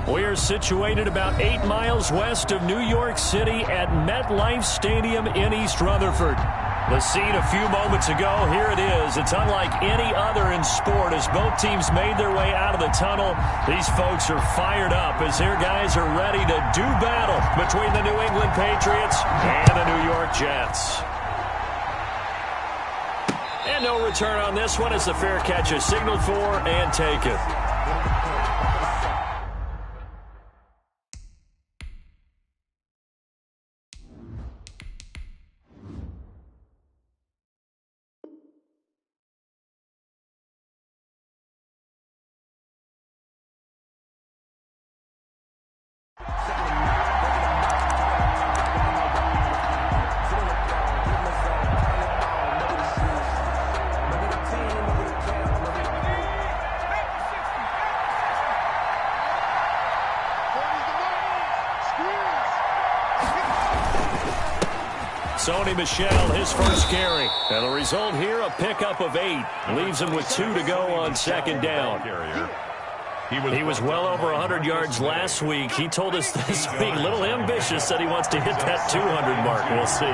We're situated about 8 miles west of New York City at MetLife Stadium in East Rutherford. The scene a few moments ago, here it is. It's unlike any other in sport as both teams made their way out of the tunnel. These folks are fired up as their guys are ready to do battle between the New England Patriots and the New York Jets. And no return on this one as the fair catch is signaled for and taken. Sony Michel, his first carry. And the result here, a pickup of 8. Leaves him with 2 to go on second down. He was well over 100 yards last week. He told us this week, a little ambitious, said he wants to hit that 200 mark. We'll see.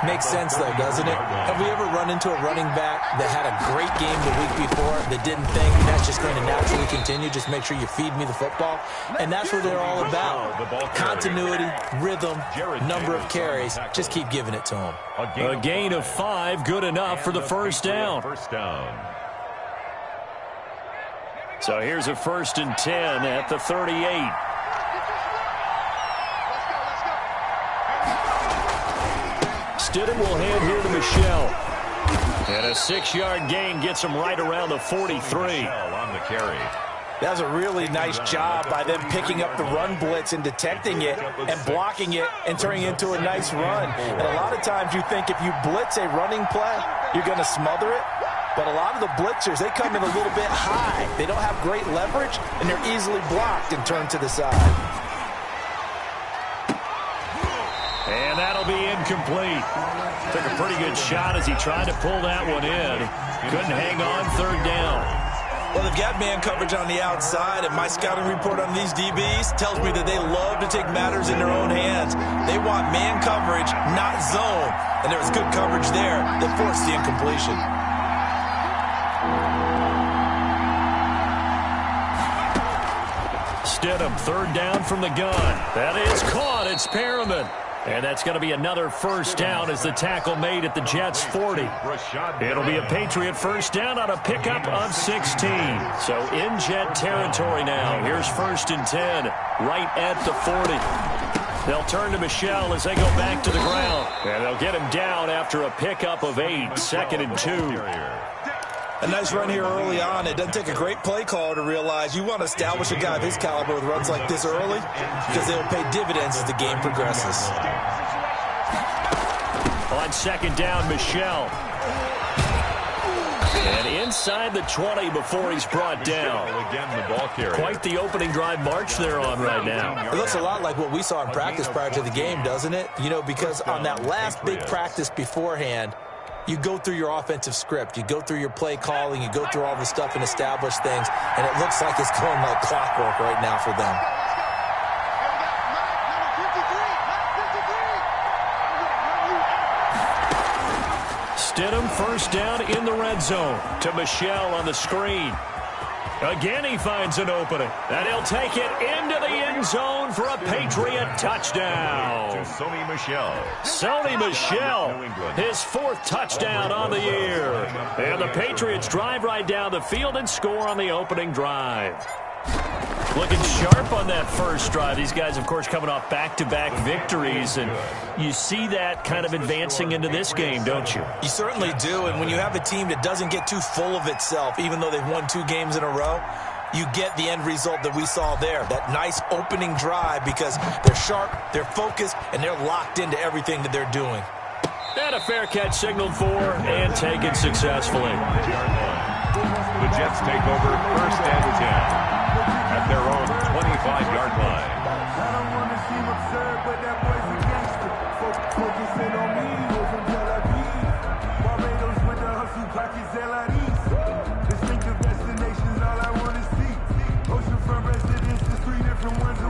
Makes sense, though, doesn't it? Have we ever run into a running back that had a great game the week before that didn't think that's just going to naturally continue? Just make sure you feed me the football. And that's what they're all about. Continuity, rhythm, number of carries. Just keep giving it to him. A gain of 5, good enough for the first down. So here's a 1st and 10 at the 38. Stidham will hand here to Michel. And a 6-yard gain gets him right around the 43. On the carry. That was a really nice job by them picking up the run blitz and detecting it and blocking it and turning it into a nice run. And a lot of times you think if you blitz a running play, you're going to smother it. But a lot of the blitzers, they come in a little bit high. They don't have great leverage, and they're easily blocked and turned to the side. And that'll be incomplete. Took a pretty good shot as he tried to pull that one in. Couldn't hang on 3rd down. Well, they've got man coverage on the outside, and my scouting report on these DBs tells me that they love to take matters in their own hands. They want man coverage, not zone. And there was good coverage there that forced the incompletion. Stidham, 3rd down from the gun. That is caught. It's Perriman. And that's going to be another first down as the tackle made at the Jets' 40. It'll be a Patriot first down on a pickup of 16. So in Jet territory now. Here's 1st and 10 right at the 40. They'll turn to Michel as they go back to the ground. And they'll get him down after a pickup of 8. 2nd and 2. A nice run here early on. It doesn't take a great play caller to realize you want to establish a guy of his caliber with runs like this early because they will pay dividends as the game progresses. On 2nd down, Michel. And inside the 20 before he's brought down. Quite the opening drive march they're on right now. It looks a lot like what we saw in practice prior to the game, doesn't it? You know, because on that last big practice beforehand, you go through your offensive script. You go through your play calling. You go through all the stuff and establish things. And it looks like it's going like clockwork right now for them. Stidham first down in the red zone to Michel on the screen. Again, he finds an opening. And he'll take it into the end zone for a Patriot touchdown. Sony Michel. Sony Michel, his 4th touchdown on the year. And the Patriots drive right down the field and score on the opening drive. Looking sharp on that first drive. These guys, of course, coming off back-to-back victories. And you see that kind of advancing into this game, don't you? You certainly do. And when you have a team that doesn't get too full of itself, even though they've won 2 games in a row, you get the end result that we saw there. That nice opening drive because they're sharp, they're focused, and they're locked into everything that they're doing. And a fair catch signaled for and taken successfully. The Jets take over 1st and 10. At their own 25-yard line. I don't want to seem absurd, but that boy's a gangster. Focusing on me, was in Tel Aviv. Barbados with the hustle, pockets LREs. Distinctive destinations, all I want to see. Oceanfront residences, 3 different ones.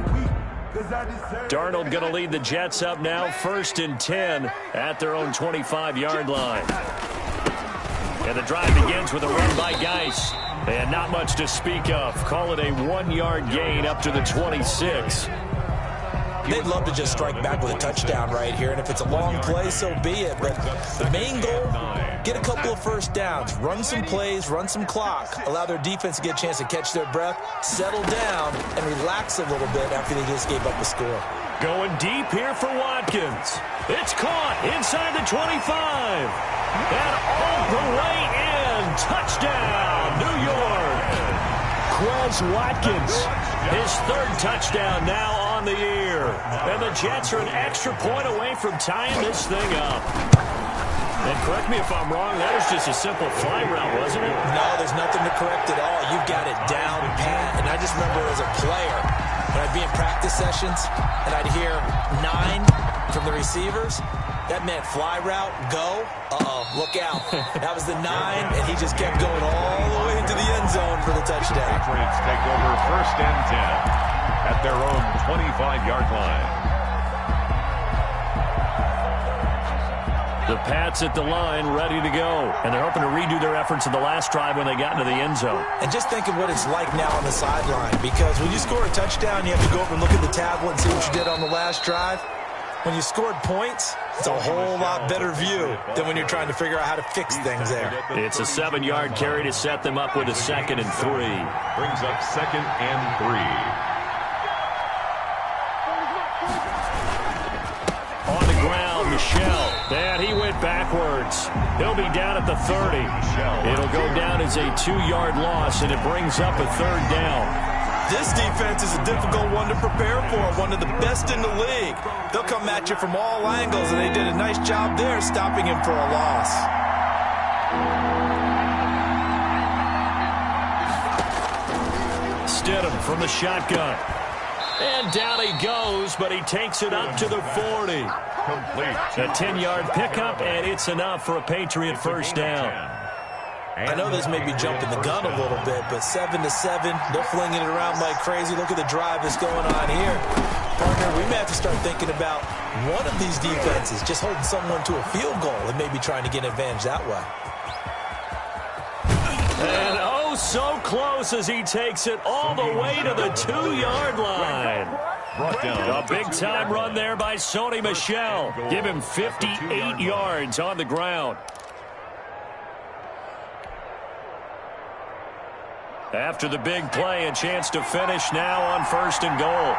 Darnold going to lead the Jets up now, 1st and 10 at their own 25-yard line. And the drive begins with a run by Geis. And not much to speak of. Call it a 1-yard gain up to the 26. They'd love to just strike back with a touchdown right here, and if it's a long play, so be it. But the main goal, get a couple of first downs, run some plays, run some clock, allow their defense to get a chance to catch their breath, settle down, and relax a little bit after they just gave up a score. Going deep here for Watkins. It's caught inside the 25. And all the way in. Touchdown, New York. Quez Watkins, his 3rd touchdown now on the year. And the Jets are an extra point away from tying this thing up. And correct me if I'm wrong, that was just a simple fly route, wasn't it? No, there's nothing to correct at all. You've got it down pat. And I just remember as a player, when I'd be in practice sessions and I'd hear 9 from the receivers, that meant fly route, go, look out. That was the 9, and he just kept going all the way into the end zone for the touchdown. Patriots take over 1st and 10 at their own 25-yard line. The Pats at the line, ready to go. And they're hoping to redo their efforts in the last drive when they got into the end zone. And just think of what it's like now on the sideline, because when you score a touchdown, you have to go over and look at the tablet and see what you did on the last drive. When you scored points, it's a whole lot better view than when you're trying to figure out how to fix things there. It's a 7-yard carry to set them up with a 2nd and 3. Brings up 2nd and 3. On the ground, Michel. And he went backwards. He'll be down at the 30. It'll go down as a 2-yard loss, and it brings up a 3rd down. This defense is a difficult one to prepare for, one of the best in the league. They'll come at you from all angles, and they did a nice job there stopping him for a loss. Stidham from the shotgun. And down he goes, but he takes it up to the 40. Complete. A 10-yard pickup, and it's enough for a Patriot 1st down. I know this may be jumping the gun a little bit, but 7-7, they're flinging it around like crazy. Look at the drive that's going on here. Partner, we may have to start thinking about one of these defenses just holding someone to a field goal and maybe trying to get an advantage that way. And oh, so close as he takes it all the way to the 2-yard line. A big-time run there by Sony Michel. Give him 58 yards on the ground. After the big play, a chance to finish now on 1st and goal.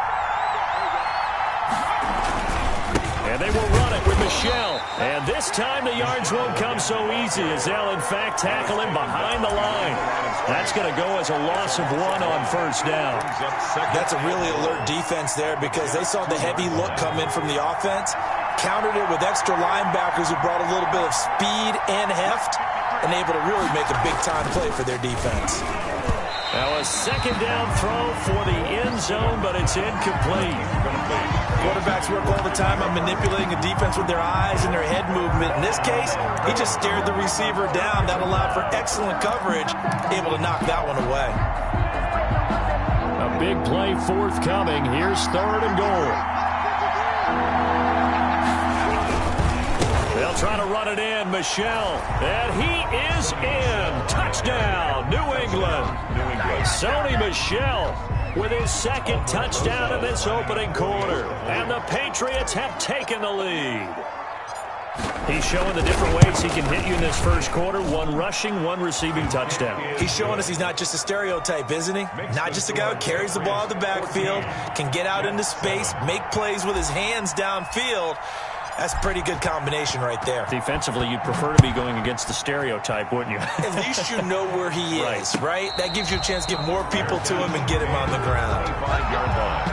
And they will run it with Michel. And this time the yards won't come so easy as they'll, in fact, tackle him behind the line. That's going to go as a loss of 1 on 1st down. That's a really alert defense there because they saw the heavy look come in from the offense, countered it with extra linebackers who brought a little bit of speed and heft, and able to really make a big-time play for their defense. Now a 2nd down throw for the end zone, but it's incomplete. Quarterbacks work all the time on manipulating a defense with their eyes and their head movement. In this case, he just stared the receiver down. That allowed for excellent coverage, able to knock that one away. A big play forthcoming. Here's 3rd and goal. They'll try to run it in. Michel. And he is in. Touchdown, New England. Sony Michel with his 2nd touchdown in this opening quarter. And the Patriots have taken the lead. He's showing the different ways he can hit you in this first quarter. 1 rushing, 1 receiving touchdown. He's showing us he's not just a stereotype, isn't he? Not just a guy who carries the ball in the backfield, can get out into space, make plays with his hands downfield. That's a pretty good combination right there. Defensively, you'd prefer to be going against the stereotype, wouldn't you? At least you know where he is, right? That gives you a chance to get more people to him and get him on the ground. 25-yard line.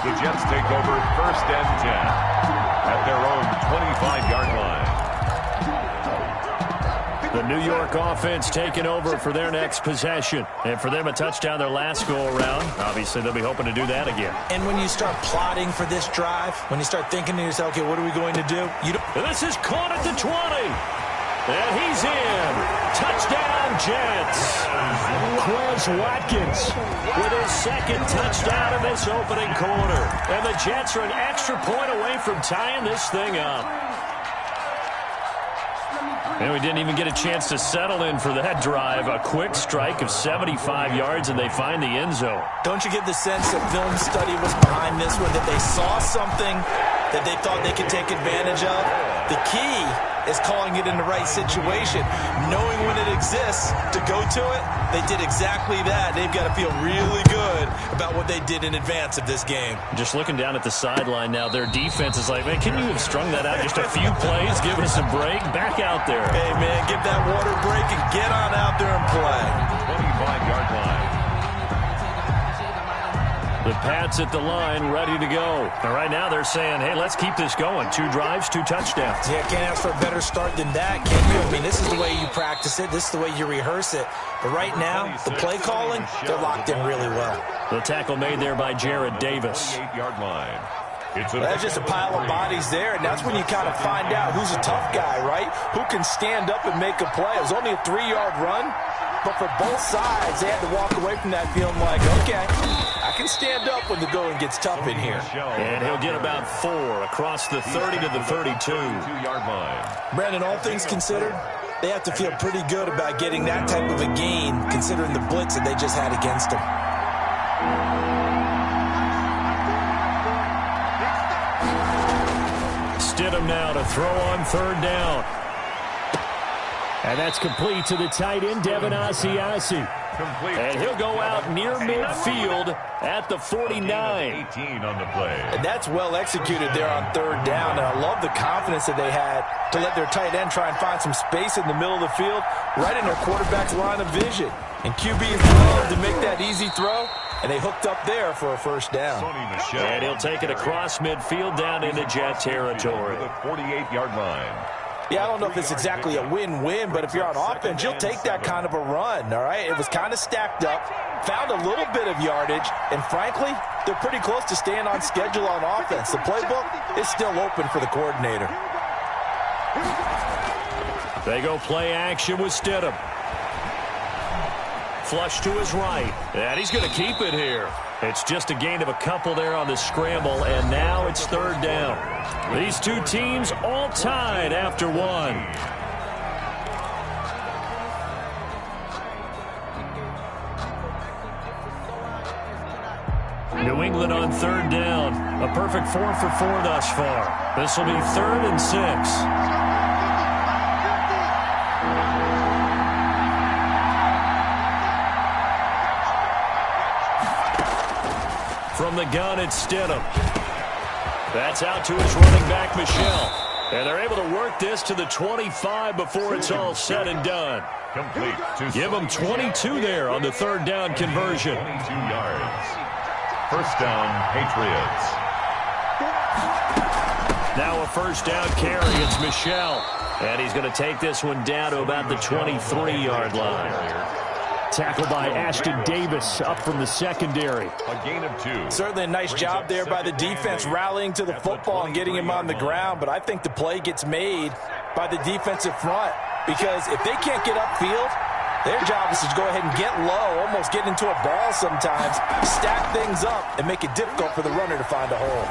The Jets take over 1st and 10 at their own 25-yard line. The New York offense taking over for their next possession. And for them, a touchdown their last go-around. Obviously, they'll be hoping to do that again. And when you start plotting for this drive, when you start thinking to yourself, okay, what are we going to do? This is caught at the 20. And he's in. Touchdown, Jets. Quez Watkins with his second touchdown in this opening quarter. And the Jets are an extra point away from tying this thing up. And we didn't even get a chance to settle in for that drive. A quick strike of 75 yards, and they find the end zone. Don't you get the sense that film study was behind this one, that they saw something that they thought they could take advantage of? The key is calling it in the right situation, knowing when it exists to go to it. They did exactly that. They've got to feel really good about what they did in advance of this game. Just looking down at the sideline now, their defense is like, man, can you have strung that out just a few plays? Give us a break. Back out there. Hey, man, give that water break and get on out there and play. 25-yard line. The Pats at the line, ready to go. And right now they're saying, hey, let's keep this going. 2 drives, 2 touchdowns. Yeah, can't ask for a better start than that, can you? I mean, this is the way you practice it. This is the way you rehearse it. But right now, the play calling, they're locked in really well. The tackle made there by Jared Davis. 8-yard line. That's just a pile of bodies there, and that's when you kind of find out who's a tough guy, right? Who can stand up and make a play. It was only a 3-yard run, but for both sides, they had to walk away from that feeling like, okay, I can stand up when the going gets tough in here. And he'll get about 4 across the 30 to the 32. 2-yard line. Brandon, all things considered, they have to feel pretty good about getting that type of a gain, considering the blitz that they just had against them. Stidham now to throw on 3rd down. And that's complete to the tight end, Devin Asiasi. And he'll go out near midfield at the 49. 18 on the play. And that's well executed there on 3rd down. And I love the confidence that they had to let their tight end try and find some space in the middle of the field, right in their quarterback's line of vision. And QBs love to make that easy throw, and they hooked up there for a 1st down. And he'll take it across midfield down into Jet territory. The 48-yard line. Yeah, I don't know if it's exactly a win-win, but if you're on offense, you'll take that kind of a run, all right? It was kind of stacked up, found a little bit of yardage, and frankly, they're pretty close to staying on schedule on offense. The playbook is still open for the coordinator. They go play action with Stidham. Flush to his right, and he's going to keep it here. It's just a gain of a couple there on the scramble, and now it's 3rd down. These two teams all tied after 1. New England on 3rd down. A perfect 4 for 4 thus far. This will be 3rd and 6. From the gun, it's Stidham. That's out to his running back, Michel. And they're able to work this to the 25 before it's all said and done. Complete. Give them 22 there on the 3rd down conversion. 22 yards. 1st down, Patriots. Now a 1st down carry. It's Michel. And he's going to take this one down to about the 23-yard line. Tackle by Ashton Davis up from the secondary. A gain of 2. Certainly a nice job there by the defense rallying to the football and getting him on the ground, but I think the play gets made by the defensive front because if they can't get upfield, their job is to go ahead and get low, almost get into a ball sometimes, stack things up, and make it difficult for the runner to find a hole.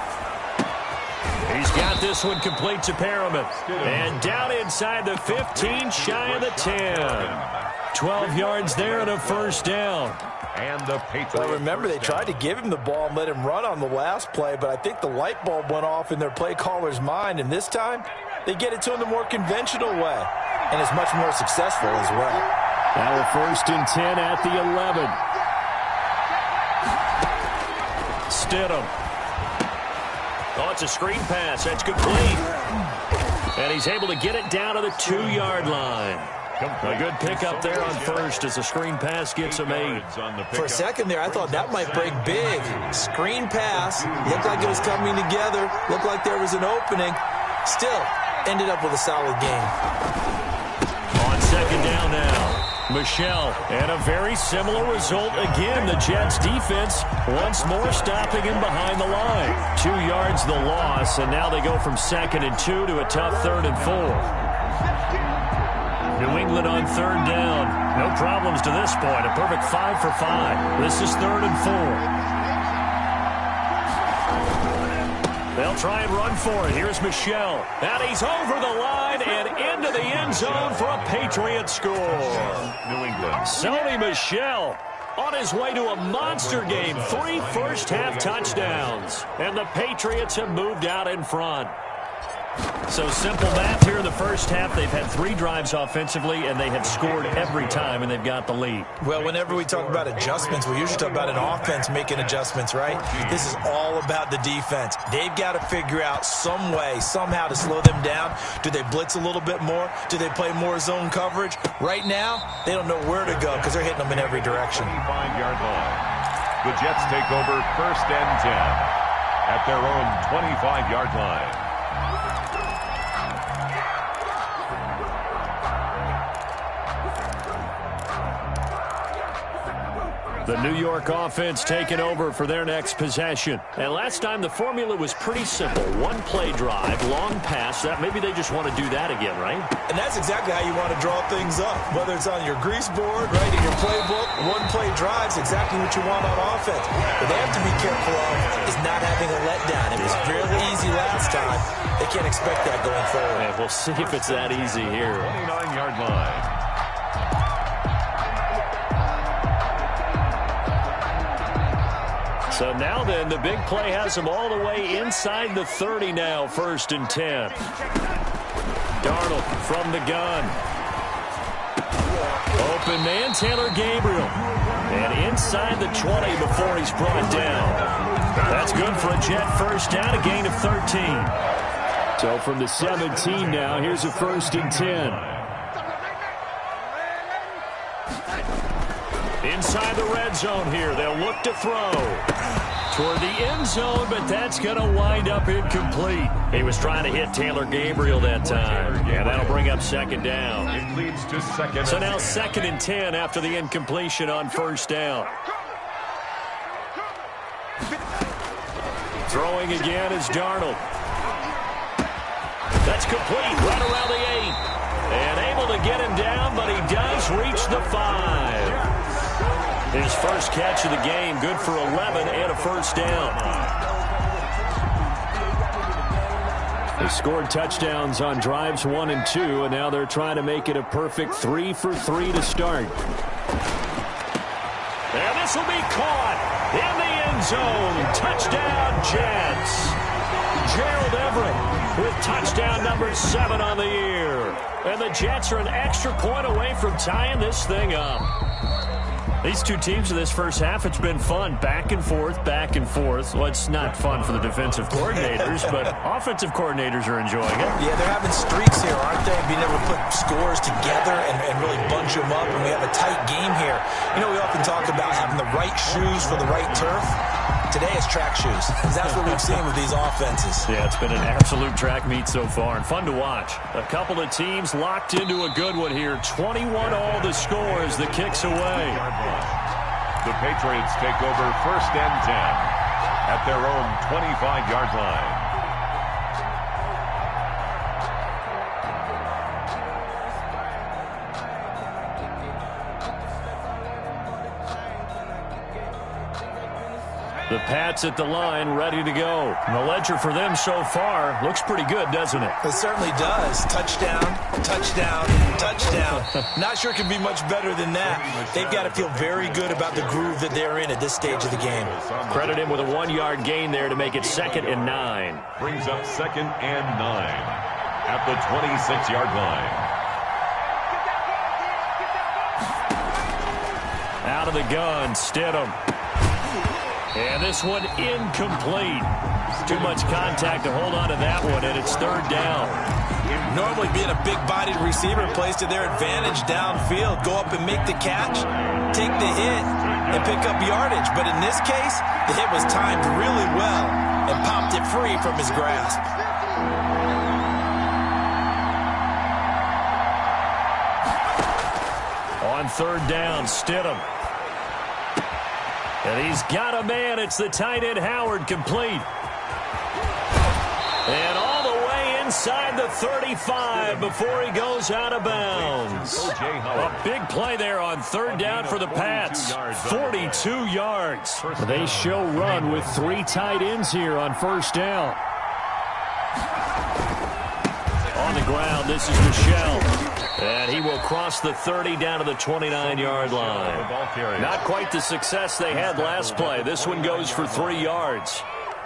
He's got this one complete to Perriman. And down inside the 15, shy of the 10. 12 yards there and a 1st down. And the Patriots. Well, remember, they tried to give him the ball and let him run on the last play, but I think the light bulb went off in their play caller's mind, and this time they get it to him the more conventional way, and it's much more successful as well. Now a 1st and 10 at the 11. Stidham. Oh, it's a screen pass. That's complete. And he's able to get it down to the 2-yard line. A good pickup there on 1st as the screen pass gets him 8. For a second there, I thought that might break big. Screen pass. Looked like it was coming together. Looked like there was an opening. Still, ended up with a solid game. On 2nd down now. Michel, and a very similar result again. The Jets defense once more stopping him behind the line. 2 yards the loss, and now they go from 2nd and 2 to a tough 3rd and 4. New England England on third down. No problems to this point. A perfect 5 for 5. This is 3rd and 4. They'll try and run for it. Here's Michel. And he's over the line and into the end zone for a Patriot score. New England. Sony Michel on his way to a monster game. 3 first-half touchdowns. And the Patriots have moved out in front. So simple math here in the first half. They've had 3 drives offensively, and they have scored every time, and they've got the lead. Well, whenever we talk about adjustments, we usually talk about an offense making adjustments, right? This is all about the defense. They've got to figure out some way, somehow to slow them down. Do they blitz a little bit more? Do they play more zone coverage? Right now, they don't know where to go because they're hitting them in every direction. 25-yard line. The Jets take over 1st and 10 at their own 25-yard line. The New York offense taking over for their next possession. And last time the formula was pretty simple. 1-play drive, long pass. That maybe they just want to do that again, right? And that's exactly how you want to draw things up. Whether it's on your grease board, right, in your playbook, 1-play drives, exactly what you want on offense. What they have to be careful of is not having a letdown. It was fairly easy last time. They can't expect that going forward. And we'll see if it's that easy here. 29-yard line. So now then, the big play has them all the way inside the 30 now, 1st and 10. Darnold from the gun. Open man, Taylor Gabriel. And inside the 20 before he's brought down. That's good for a Jet first down, a gain of 13. So from the 17 now, here's a 1st and 10. Inside the red zone here, they'll look to throw toward the end zone, but that's going to wind up incomplete. He was trying to hit Taylor Gabriel that time. Yeah, that'll bring up 2nd down. It leads to 2nd. So now 2nd and 10 after the incompletion on 1st down. Throwing again is Darnold. That's complete right around the 8. And able to get him down, but he does reach the 5. His first catch of the game, good for 11 and a 1st down. They scored touchdowns on drives 1 and 2, and now they're trying to make it a perfect 3 for 3 to start. And this will be caught in the end zone. Touchdown, Jets. Gerald Everett with touchdown number 7 on the year. And the Jets are an extra point away from tying this thing up. These two teams in this first half, it's been fun. Back and forth, back and forth. Well, it's not fun for the defensive coordinators, but offensive coordinators are enjoying it. Yeah, they're having streaks here, aren't they? Being able to put scores together and really bunch them up, and we have a tight game here. You know, we often talk about having the right shoes for the right turf. Today it's track shoes. That's what we've seen with these offenses. Yeah, it's been an absolute track meet so far, and fun to watch. A couple of teams locked into a good one here. 21-all the score as the kick's away. The Patriots take over 1st and 10 at their own 25-yard line. The Pats at the line, ready to go. And the ledger for them so far looks pretty good, doesn't it? It certainly does. Touchdown, touchdown, touchdown. Not sure it can be much better than that. They've got to feel very good about the groove that they're in at this stage of the game. Credit him with a 1-yard gain there to make it 2nd and 9. Brings up 2nd and 9 at the 26-yard line. Out of the gun, Stidham. And this one incomplete. Too much contact to hold on to that one, and it's 3rd down. Normally being a big-bodied receiver plays to their advantage downfield. Go up and make the catch, take the hit, and pick up yardage. But in this case, the hit was timed really well and popped it free from his grasp. On 3rd down, Stidham. And he's got a man. It's the tight end, Howard, complete. And all the way inside the 35 before he goes out of bounds. A big play there on third down for the Pats. 42 yards. They show run with 3 tight ends here on first down. On the ground, this is Michel. And he will cross the 30 down to the 29-yard line. Not quite the success they had last play. This one goes for 3 yards.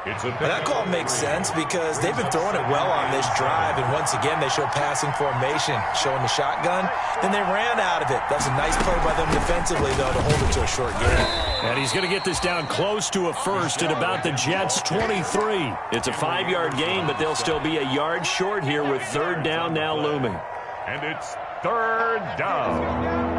That call makes sense because they've been throwing it well on this drive, and once again they show passing formation, showing the shotgun. Then they ran out of it. That's a nice play by them defensively, though, to hold it to a short gain. And he's going to get this down close to a first at about the Jets' 23. It's a 5-yard gain, but they'll still be a yard short here with third down now looming. And it's third down.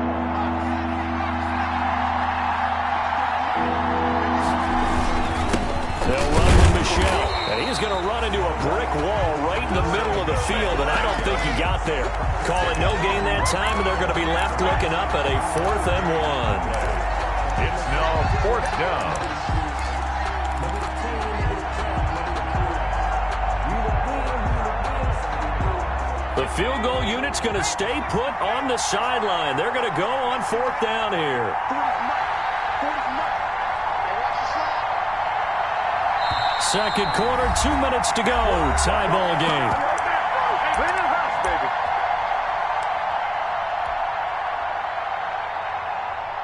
They'll run with Michel, and he's going to run into a brick wall right in the middle of the field, and I don't think he got there. Calling no gain that time, and they're going to be left looking up at a 4th and 1. It's now 4th down. The field goal unit's going to stay put on the sideline. They're going to go on 4th down here. Second quarter, 2 minutes to go. Tie ball game.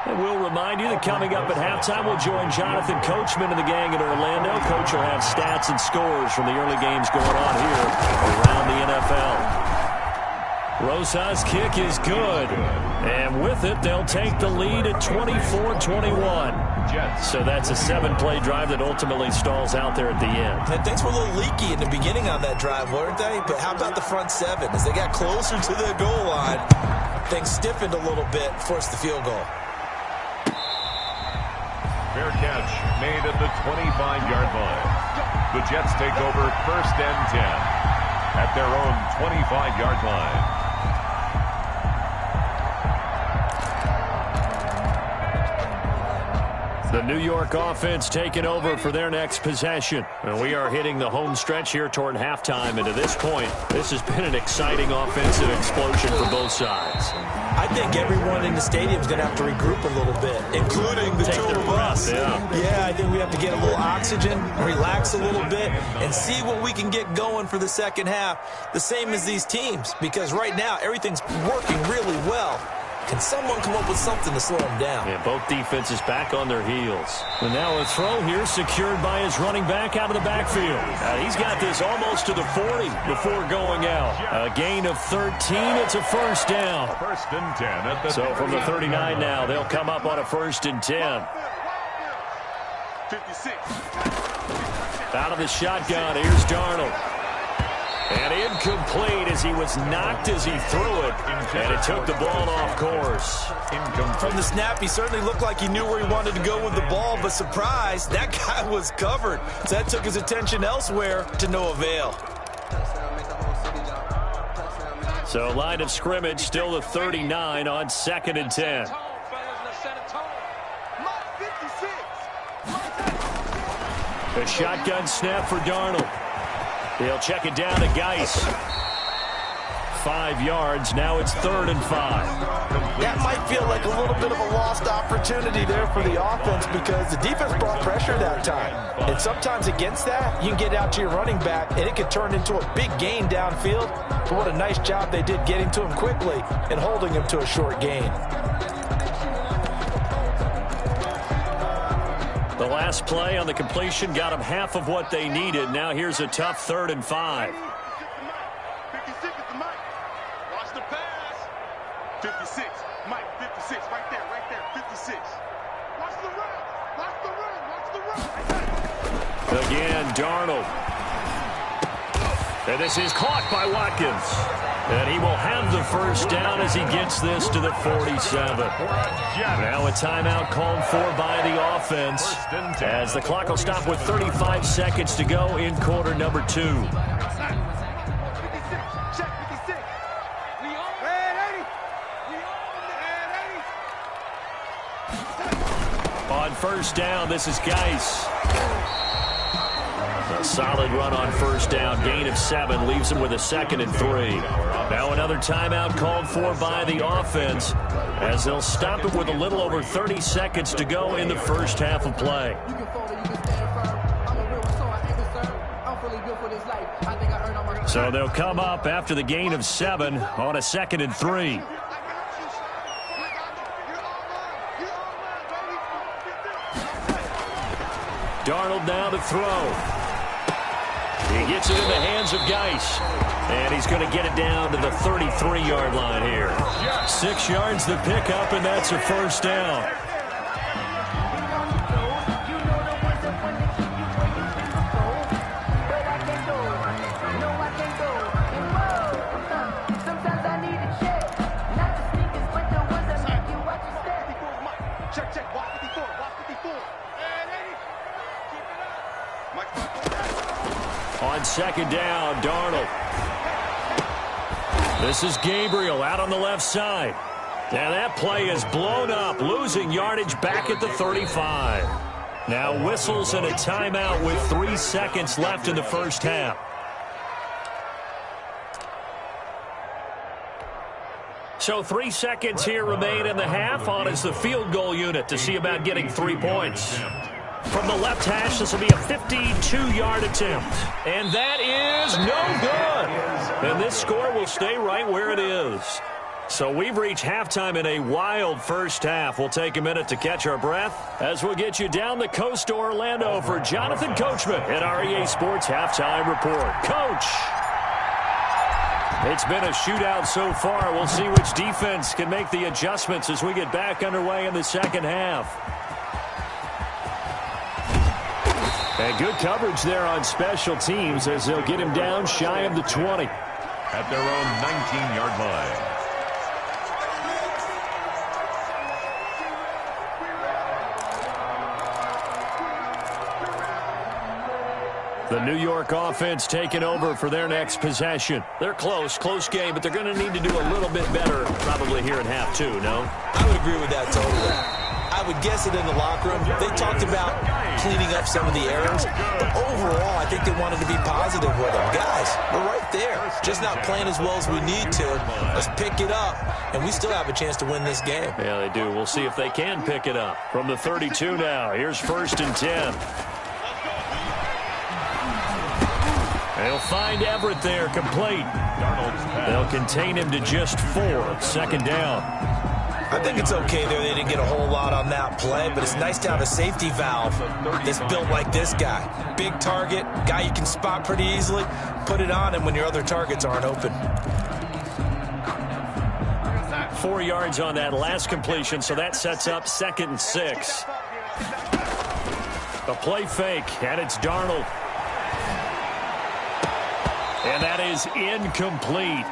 And we'll remind you that coming up at halftime, we'll join Jonathan Coachman and the gang in Orlando. Coach will have stats and scores from the early games going on here around the NFL. Rosas' kick is good. And with it, they'll take the lead at 24-21. So that's a 7-play drive that ultimately stalls out there at the end. And things were a little leaky in the beginning on that drive, weren't they? But how about the front 7? As they got closer to the goal line, things stiffened a little bit, forced the field goal. Fair catch made at the 25-yard line. The Jets take over 1st and 10 at their own 25-yard line. The New York offense taking over for their next possession. And we are hitting the home stretch here toward halftime. And to this point, this has been an exciting offensive explosion for both sides. I think everyone in the stadium is going to have to regroup a little bit, including the two of us. Yeah, I think we have to get a little oxygen, relax a little bit, and see what we can get going for the second half. The same as these teams, because right now everything's working really well. Can someone come up with something to slow them down? Yeah, both defenses back on their heels. And now a throw here secured by his running back out of the backfield. He's got this almost to the 40 before going out. A gain of 13. It's a first down. 1st and 10 at the So from the 39 now, they'll come up on a 1st and 10. 56. Out of the shotgun, here's Darnold. And incomplete as he was knocked as he threw it. And it took the ball off course. From the snap, he certainly looked like he knew where he wanted to go with the ball, but surprise, that guy was covered. So that took his attention elsewhere to no avail. So line of scrimmage still the 39 on 2nd and 10. The shotgun snap for Darnold. He'll check it down to Geis. 5 yards. Now it's 3rd and 5. That might feel like a little bit of a lost opportunity there for the offense because the defense brought pressure that time. And sometimes against that, you can get out to your running back, and it could turn into a big gain downfield. But what a nice job they did getting to him quickly and holding him to a short gain. The last play on the completion got them half of what they needed. Now here's a tough 3rd and 5. 56 is the Mike. Watch the pass. 56. Mike, 56. Right there. 56. Watch the run. Again, Darnold. And this is caught by Watkins. And he will have the first down as he gets this to the 47. Now a timeout called for by the offense as the clock will stop with 35 seconds to go in quarter number 2. On first down, this is Geis. A solid run on first down. Gain of 7 leaves him with a 2nd and 3. Now another timeout called for by the offense as they'll stop it with a little over 30 seconds to go in the first half of play. So they'll come up after the gain of 7 on a 2nd and 3. Darnold now to throw. He gets it in the hands of Geis. And he's going to get it down to the 33-yard line here. 6 yards the pickup, and that's a first down. On second down, Darnold. This is Gabriel out on the left side. And that play is blown up, losing yardage back at the 35. Now whistles and a timeout with 3 seconds left in the first half. So 3 seconds here remain in the half. On is the field goal unit to see about getting 3 points. From the left hash, this will be a 52-yard attempt. And that is no good. And this score will stay right where it is. So we've reached halftime in a wild first half. We'll take a minute to catch our breath as we'll get you down the coast to Orlando for Jonathan Coachman at our EA Sports Halftime Report. Coach! It's been a shootout so far. We'll see which defense can make the adjustments as we get back underway in the second half. And good coverage there on special teams as they'll get him down shy of the 20. At their own 19-yard line. The New York offense taking over for their next possession. They're close game, but they're going to need to do a little bit better probably here in half 2, no? I would agree with that totally. I would guess it in the locker room. They talked about cleaning up some of the errors, but overall, I think they wanted to be positive with them. Guys, we're right there. Just not playing as well as we need to. Let's pick it up, and we still have a chance to win this game. Yeah, they do. We'll see if they can pick it up. From the 32 now, here's 1st and 10. They'll find Everett there, complete. They'll contain him to just 4. 2nd down. I think it's okay there. They didn't get a whole lot on that play, but it's nice to have a safety valve that's built like this guy. Big target, guy you can spot pretty easily. Put it on him when your other targets aren't open. 4 yards on that last completion, so that sets up 2nd and 6. A play fake, and it's Darnold. And that is incomplete.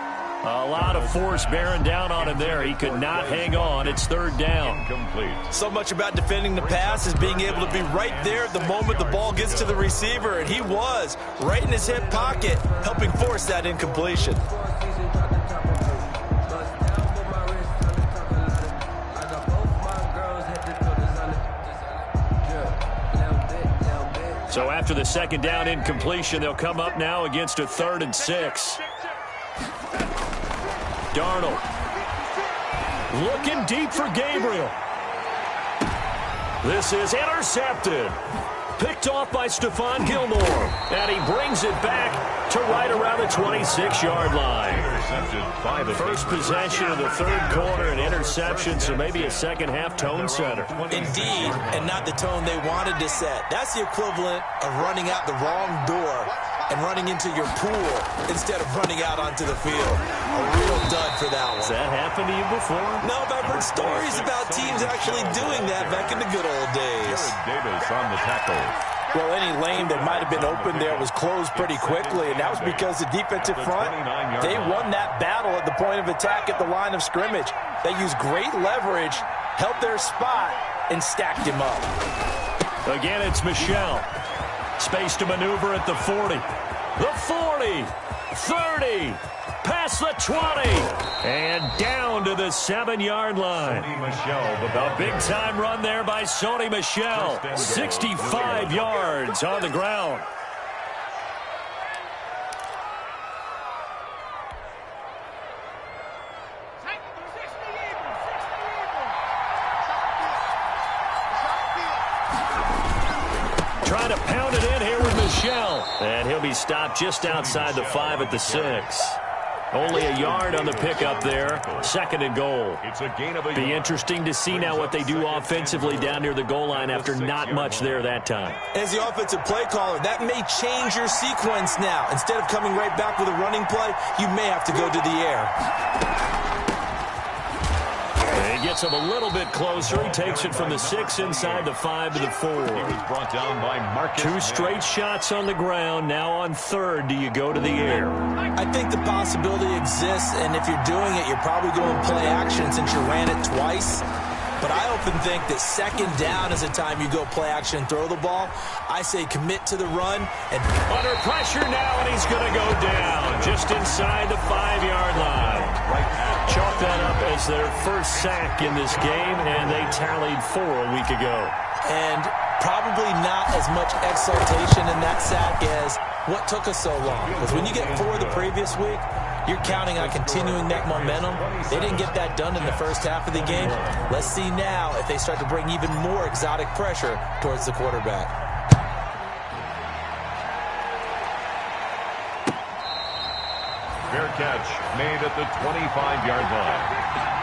A lot of force bearing down on him there. He could not hang on. It's 3rd down. Incomplete. So much about defending the pass is being able to be right there at the moment the ball gets to the receiver, and he was right in his hip pocket, helping force that incompletion. So after the 2nd down incompletion, they'll come up now against a 3rd and 6. Darnold looking deep for Gabriel. This is intercepted. Picked off by Stephon Gilmore. And he brings it back to right around the 26-yard line. First possession of the 3rd quarter, an interception, so maybe a second-half tone setter. Indeed, and not the tone they wanted to set. That's the equivalent of running out the wrong door and running into your pool instead of running out onto the field. A real dud for that one. Has that happened to you before? No, but I've heard stories about teams actually doing that back in the good old days. Davis on the tackle. Well, any lane that might have been open there was closed pretty quickly, and that was because the defensive front, they won that battle at the point of attack at the line of scrimmage. They used great leverage, held their spot, and stacked him up. Again, it's Michel. Space to maneuver at the 40. The 40. 30. Past the 20. And down to the 7-yard line. A big-time run there by Sony Michel. 65 yards on the ground. trying to pound it in here with Michel. And he'll be stopped just outside the 5 at the 6. Only a yard on the pickup there. 2nd and goal. Be interesting to see now what they do offensively down near the goal line after not much there that time. As the offensive play caller, that may change your sequence now. Instead of coming right back with a running play, you may have to go to the air. He gets him a little bit closer. He takes it from the 6 inside the 5 to the 4. Brought down by Marcus. 2 straight shots on the ground. Now on 3rd, do you go to the air? I think the possibility exists, and if you're doing it, you're probably going play action since you ran it twice. But I often think that 2nd down is the time you go play action and throw the ball. I say commit to the run. And under pressure now, and he's going to go down just inside the 5-yard line. Chalk that up as their first sack in this game, and they tallied 4 a week ago. And probably not as much exultation in that sack as what took us so long. Because when you get 4 the previous week, you're counting on continuing that momentum. They didn't get that done in the first half of the game. Let's see now if they start to bring even more exotic pressure towards the quarterback. Fair catch made at the 25-yard line.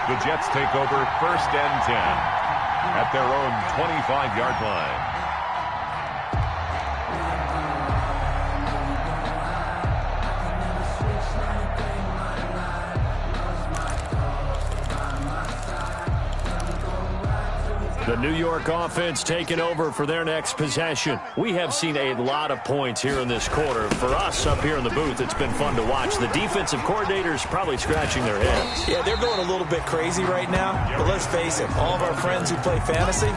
The Jets take over 1st and 10 at their own 25-yard line. The New York offense taking over for their next possession. We have seen a lot of points here in this quarter. For us up here in the booth, it's been fun to watch. The defensive coordinators probably scratching their heads. Yeah, they're going a little bit crazy right now. But let's face it, all of our friends who play fantasy,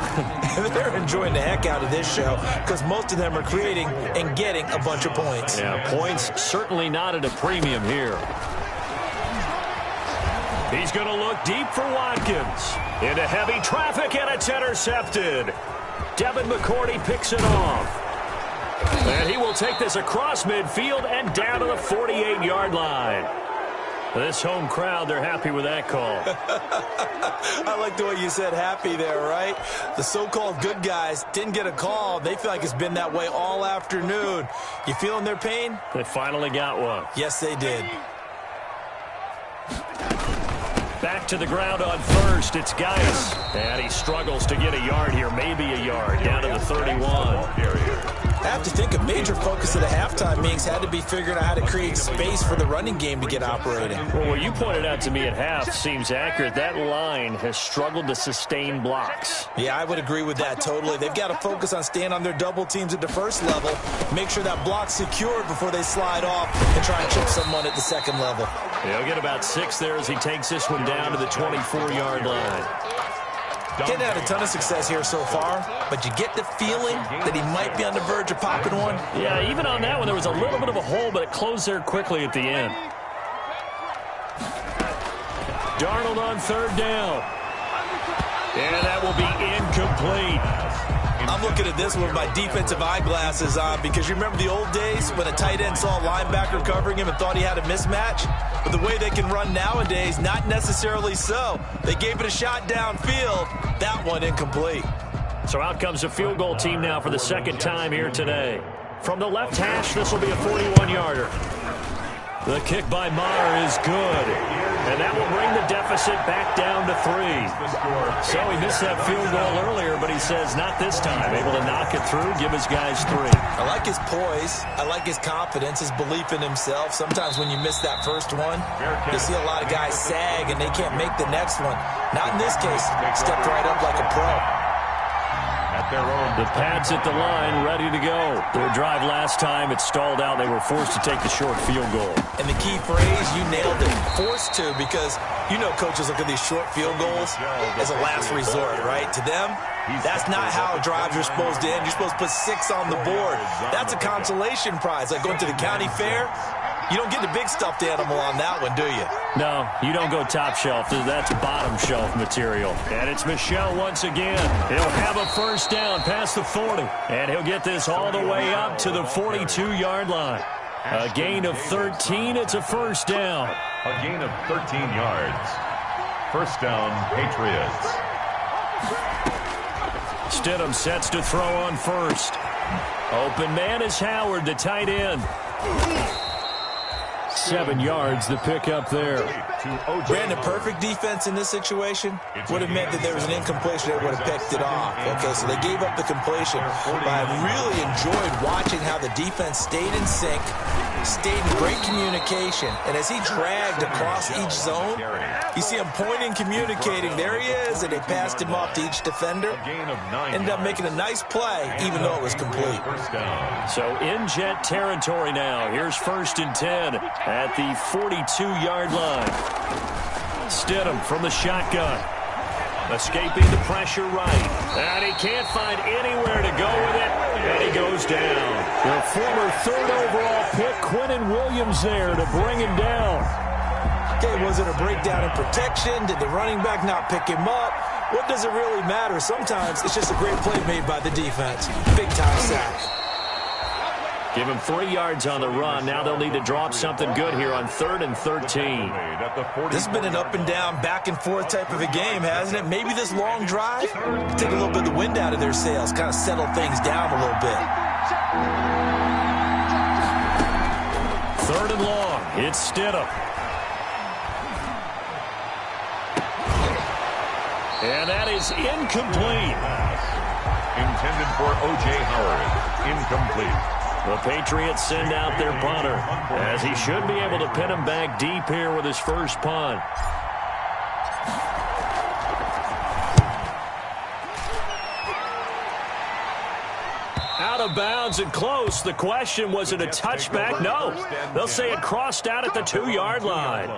they're enjoying the heck out of this show because most of them are creating and getting a bunch of points. Yeah, points certainly not at a premium here. He's going to look deep for Watkins. Into heavy traffic, and it's intercepted. Devin McCourty picks it off. And he will take this across midfield and down to the 48-yard line. This home crowd, they're happy with that call. I like the way you said happy there, right? The so-called good guys didn't get a call. They feel like it's been that way all afternoon. You feeling their pain? They finally got one. Yes, they did. Back to the ground on 1st. It's Geis. And he struggles to get a yard here. Maybe a yard. Down to the 31. I have to think a major focus of the halftime meetings had to be figuring out how to create space for the running game to get operating. Well, what you pointed out to me at half seems accurate. That line has struggled to sustain blocks. Yeah, I would agree with that totally. They've got to focus on staying on their double teams at the 1st level, make sure that block's secured before they slide off and try and chip someone at the 2nd level. He'll get about 6 there as he takes this one down to the 24-yard line. Getting had a ton of success here so far, but you get the feeling that he might be on the verge of popping one. Yeah, even on that one, there was a little bit of a hole, but it closed there quickly at the end. Darnold on 3rd down. And that will be incomplete. I'm looking at this one with my defensive eyeglasses on because you remember the old days when a tight end saw a linebacker covering him and thought he had a mismatch? But the way they can run nowadays, not necessarily so. They gave it a shot downfield. That one incomplete. So out comes a field goal team now for the 2nd time here today. From the left hash, this will be a 41-yarder. The kick by Maher is good. And that will bring the deficit back down to 3. So he missed that field goal earlier, but he says not this time. Able to knock it through, give his guys 3. I like his poise. I like his confidence, his belief in himself. Sometimes when you miss that first one, you see a lot of guys sag and they can't make the next one. Not in this case. Stepped right up like a pro. The Pats at the line, ready to go. Their drive last time, it stalled out. They were forced to take the short field goal. And the key phrase, you nailed it, forced to, because you know coaches look at these short field goals as a last resort, right? To them, that's not how drives are supposed to end. You're supposed to put 6 on the board. That's a consolation prize, like going to the county fair. You don't get the big stuffed animal on that one, do you? No, you don't go top shelf. That's bottom shelf material. And it's Michel once again. He'll have a 1st down past the 40. And he'll get this all the way up to the 42-yard line. A gain of 13. It's a 1st down. A gain of 13 yards. 1st down, Patriots. Stidham sets to throw on first. Open man is Howard, the tight end. 7 yards, the pickup there. Brandon, perfect defense in this situation would have meant that there was an incompletion that would have picked it off. Okay, so they gave up the completion. But I really enjoyed watching how the defense stayed in sync, stayed in great communication. And as he dragged across each zone, you see him pointing, communicating. There he is, and they passed him off to each defender. Ended up making a nice play, even though it was complete. So in Jet territory now. Here's 1st and 10 at the 42-yard line. Stidham from the shotgun. Escaping the pressure right. And he can't find anywhere to go with it. And he goes down. The former 3rd overall pick, Quinnen Williams, there to bring him down. Okay, was it a breakdown in protection? Did the running back not pick him up? What does it really matter? Sometimes it's just a great play made by the defense. Big-time sack. Give him 3 yards on the run. Now they'll need to drop something good here on 3rd and 13. This has been an up-and-down, back-and-forth type of a game, hasn't it? Maybe this long drive take a little bit of the wind out of their sails, kind of settle things down a little bit. 3rd and long. It's Stidham. And that is incomplete. Intended for O.J. Howard. Incomplete. The Patriots send out their punter, as he should be able to pin him back deep here with his first punt. Out of bounds and close. The question, was it a touchback? No. They'll say it crossed out at the 2-yard line.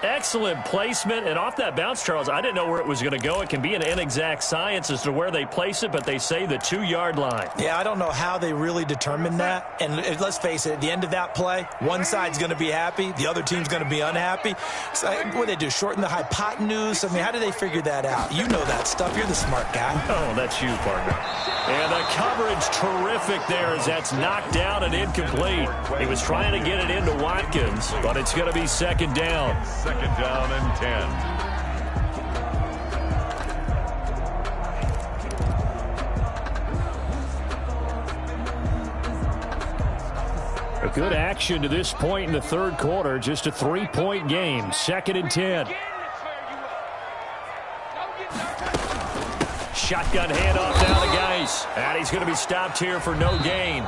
Excellent placement, and off that bounce, Charles, I didn't know where it was going to go. It can be an inexact science as to where they place it, but they say the 2-yard line. Yeah, I don't know how they really determined that. And let's face it, at the end of that play, one side's going to be happy, the other team's going to be unhappy. So, what do they do, shorten the hypotenuse? I mean, how do they figure that out? You know that stuff. You're the smart guy. Oh, that's you, partner. And the coverage terrific there as that's knocked down and incomplete. He was trying to get it into Watkins, but it's going to be 2nd down. 2nd down and 10. A good action to this point in the 3rd quarter. Just a 3-point game. 2nd and 10. Shotgun handoff down to Geis. And he's going to be stopped here for no gain.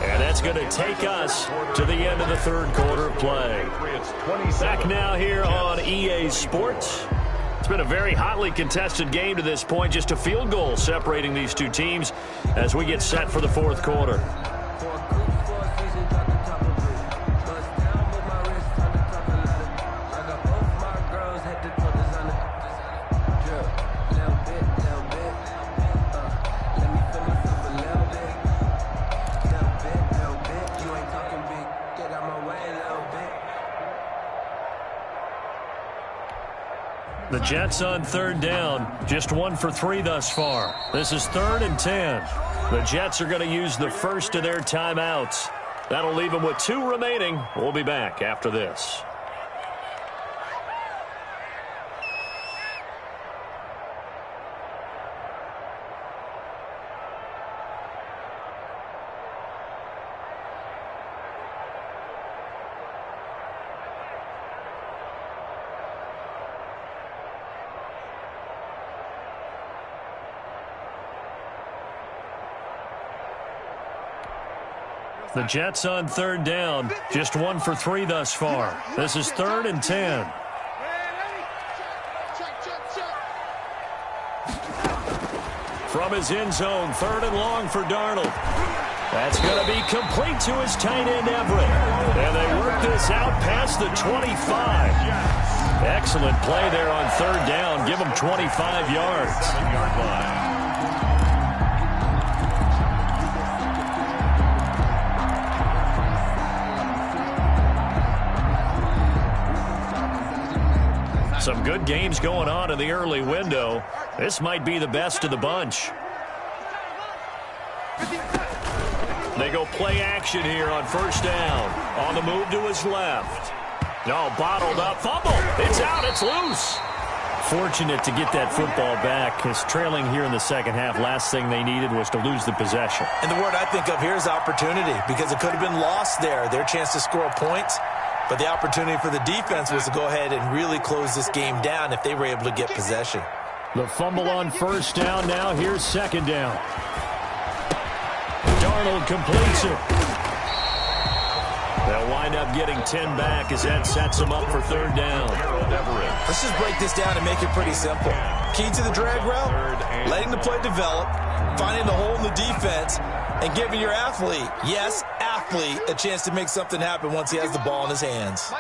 And that's going to take us to the end of the 3rd quarter of play. Back now here on EA Sports. It's been a very hotly contested game to this point. Just a field goal separating these two teams as we get set for the 4th quarter. The Jets on 3rd down, just 1 for 3 thus far. This is 3rd and 10. The Jets are going to use the first of their timeouts. That'll leave them with 2 remaining. We'll be back after this. The Jets on 3rd down, just 1 for 3 thus far. This is 3rd and 10. From his end zone, 3rd and long for Darnold. That's going to be complete to his tight end, Everett. And they work this out past the 25. Excellent play there on 3rd down. Give him 25 yards. Some good games going on in the early window. This might be the best of the bunch. They go play action here on 1st down. On the move to his left. No, bottled up. Fumble. It's out. It's loose. Fortunate to get that football back, because trailing here in the second half, last thing they needed was to lose the possession. And the word I think of here is opportunity, because it could have been lost there. Their chance to score points, but the opportunity for the defense was to go ahead and really close this game down if they were able to get possession. The fumble on first down now. Here's second down. Darnold completes it. They'll wind up getting 10 back as that sets them up for third down. Let's just break this down and make it pretty simple. Key to the drag route, letting the play develop, finding the hole in the defense, and giving your athlete, yes, athlete, a chance to make something happen once he has the ball in his hands.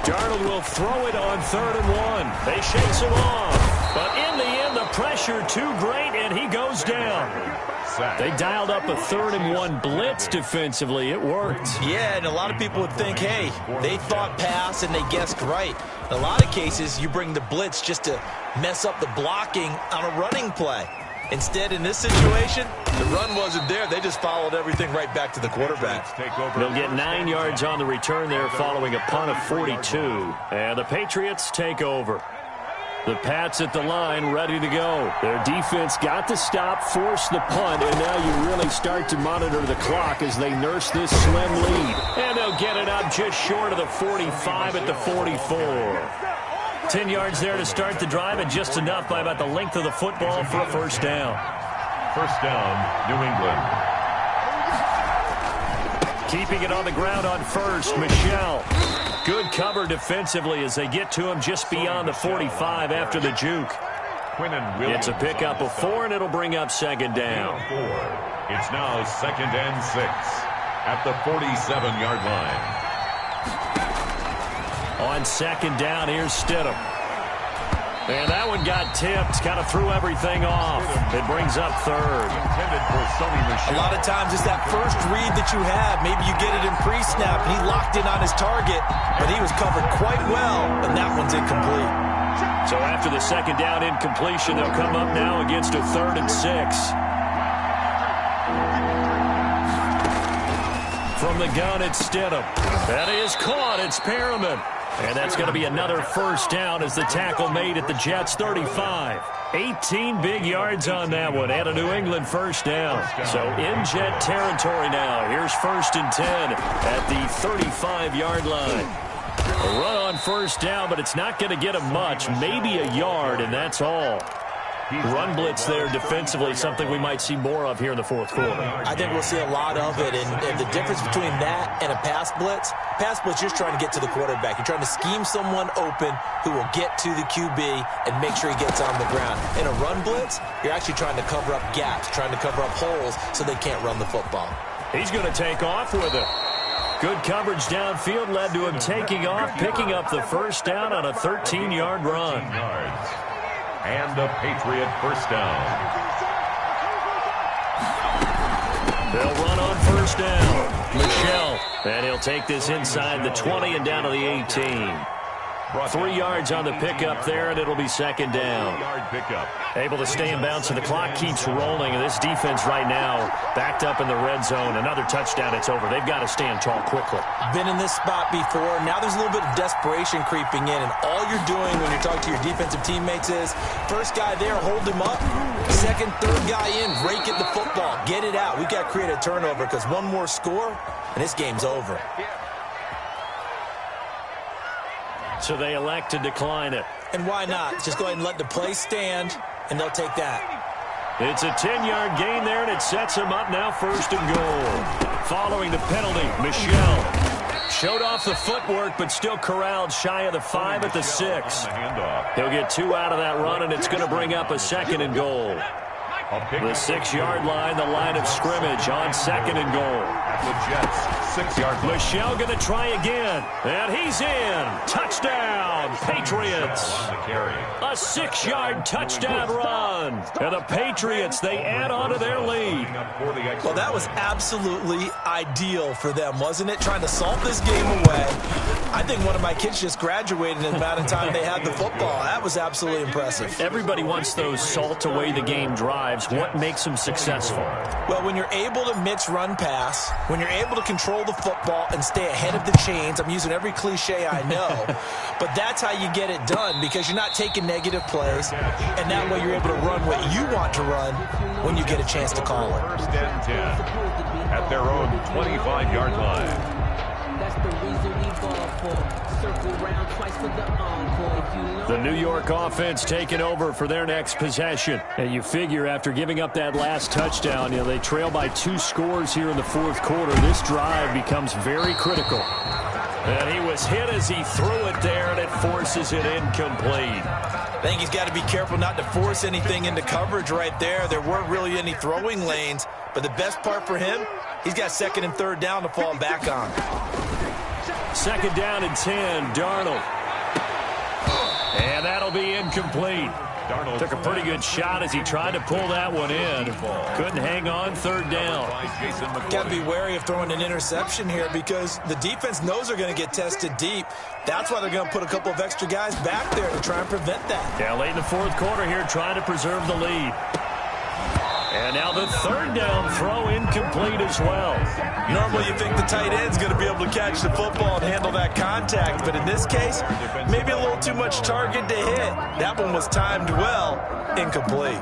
Darnold will throw it on 3rd and 1. They shakes him off. But in the end, the pressure too great, and he goes down. They dialed up a 3rd and 1 blitz defensively. It worked. Yeah, and a lot of people would think, hey, they thought pass and they guessed right. In a lot of cases, you bring the blitz just to mess up the blocking on a running play. Instead, in this situation, the run wasn't there. They just followed everything right back to the quarterback. They'll get 9 yards on the return there following a punt of 42. And the Patriots take over. The Pats at the line, ready to go. Their defense got the stop, forced the punt, and now you really start to monitor the clock as they nurse this slim lead. And they'll get it up just short of the 45 at the 44. 10 yards there to start the drive, and just enough by about the length of the football for a first down. First down, New England. Keeping it on the ground on first, Michel. Good cover defensively as they get to him just beyond the 45 after the juke. It's a pickup of 4, and it'll bring up second down. It's now 2nd and 6 at the 47-yard line. On second down, here's Stidham. And that one got tipped, kind of threw everything off. It brings up 3rd. A lot of times it's that first read that you have. Maybe you get it in pre-snap, and he locked in on his target, but he was covered quite well, and that one's incomplete. So after the second down incompletion, they'll come up now against a 3rd and 6. From the gun, it's Stidham. That is caught. It's Perriman. And that's going to be another first down as the tackle made at the Jets' 35. 18 big yards on that one, and a New England first down. So in Jet territory now. Here's 1st and 10 at the 35-yard line. A run on first down, but it's not going to get him much, maybe a yard, and that's all. Run blitz there defensively, something we might see more of here in the fourth quarter. I think we'll see a lot of it, and the difference between that and a pass blitz, you're just trying to get to the quarterback. You're trying to scheme someone open who will get to the QB and make sure he gets on the ground. In a run blitz, you're actually trying to cover up gaps, trying to cover up holes so they can't run the football. He's going to take off with it. Good coverage downfield led to him taking off, picking up the first down on a 13-yard run. And a Patriot first down. They'll run on first down. Michel. And he'll take this inside the 20 and down to the 18. 3 yards on the pickup there, and it'll be second down. Able to stay in bounds, and the clock keeps rolling. And this defense right now backed up in the red zone. Another touchdown, it's over. They've got to stand tall quickly. Been in this spot before. Now there's a little bit of desperation creeping in, and all you're doing when you're talking to your defensive teammates is first guy there, hold him up. Second, third guy in, rake at the football. Get it out. We've got to create a turnover because one more score, and this game's over. So they elect to decline it. And why not? Just go ahead and let the play stand, and they'll take that. It's a 10-yard gain there, and it sets them up now 1st and goal. Following the penalty, Michel showed off the footwork, but still corralled shy of the 5 at the 6. He'll get 2 out of that run, and it's going to bring up a 2nd and goal. The 6-yard line, the line of scrimmage on 2nd and goal. The Jets, 6-yard line. Michel going to try again, and he's in. Touchdown, Patriots. A 6-yard touchdown run. And the Patriots, they add on to their lead. Well, that was absolutely ideal for them, wasn't it? Trying to salt this game away. I think one of my kids just graduated in the amount of time they had the football. That was absolutely impressive. Everybody wants those salt away the game drives. What makes them successful? Well, when you're able to mix run pass, when you're able to control control the football and stay ahead of the chains. I'm using every cliche I know, but that's how you get it done because you're not taking negative plays, and that way you're able to run what you want to run when you get a chance to call it. First and 10 at their own 25-yard line. That's the reason we ball for. Circle round twice for the encore. The New York offense taking over for their next possession. And you figure after giving up that last touchdown, they trail by 2 scores here in the fourth quarter. This drive becomes very critical. And he was hit as he threw it there, and it forces it incomplete. I think he's got to be careful not to force anything into coverage right there. There weren't really any throwing lanes, but the best part for him, he's got second and third down to fall back on. Second down and 10, Darnold. And that'll be incomplete. Darnold took a pretty good shot as he tried to pull that one in. Couldn't hang on third down. Got to be wary of throwing an interception here because the defense knows they're going to get tested deep. That's why they're going to put a couple of extra guys back there to try and prevent that. Yeah, late in the fourth quarter here trying to preserve the lead. And now the third down throw incomplete as well. Normally you think the tight end's going to be able to catch the football and handle that contact, but in this case, maybe a little too much target to hit. That one was timed well, incomplete.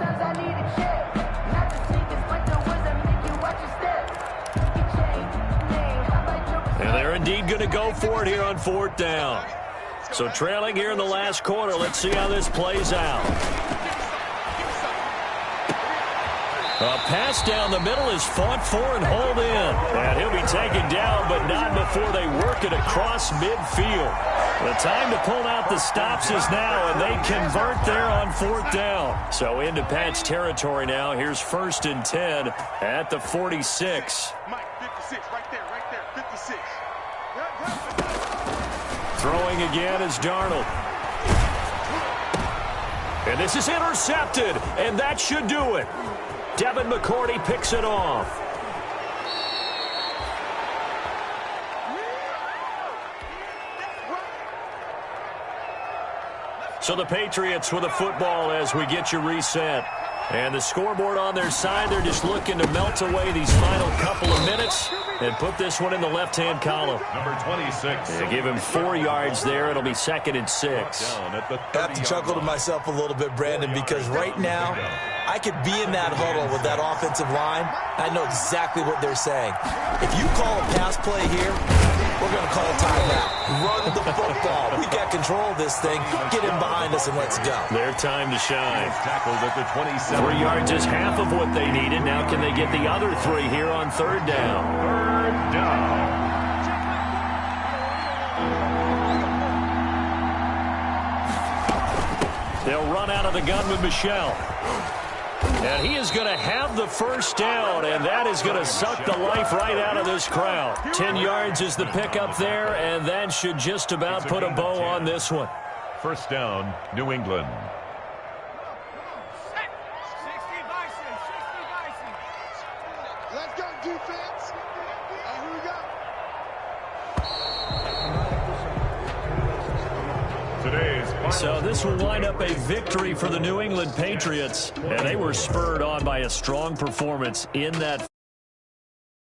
And they're indeed going to go for it here on fourth down. So trailing here in the last quarter, let's see how this plays out. A pass down the middle is fought for and hauled in. And he'll be taken down, but not before they work it across midfield. The time to pull out the stops is now, and they convert there on fourth down. So into Pat's territory now. Here's first and 10 at the 46. Mike, 56, right there, 56. Throwing again is Darnold. And this is intercepted, and that should do it. Devin McCourty picks it off. So the Patriots with the football as we get you reset. And the scoreboard on their side, they're just looking to melt away these final couple of minutes and put this one in the left-hand column. Number 26. They give him 4 yards there. It'll be second and 6. I have to chuckle to myself a little bit, Brandon, because right now I could be in that huddle with that offensive line. I know exactly what they're saying. If you call a pass play here, we're going to call a timeout. Run the football. We got control of this thing. Get in behind us and let's go. Their time to shine. Tackled at the 27. 3 yards is half of what they needed. Now can they get the other 3 here on third down? Third down. They'll run out of the gun with Michel. And he is going to have the first down, and that is going to suck the life right out of this crowd. 10 yards is the pickup there, and that should just about put a bow on this one. First down, New England. Let's go, defense. Here we go. So this will wind up a victory for the New England Patriots, and they were spurred on by a strong performance in that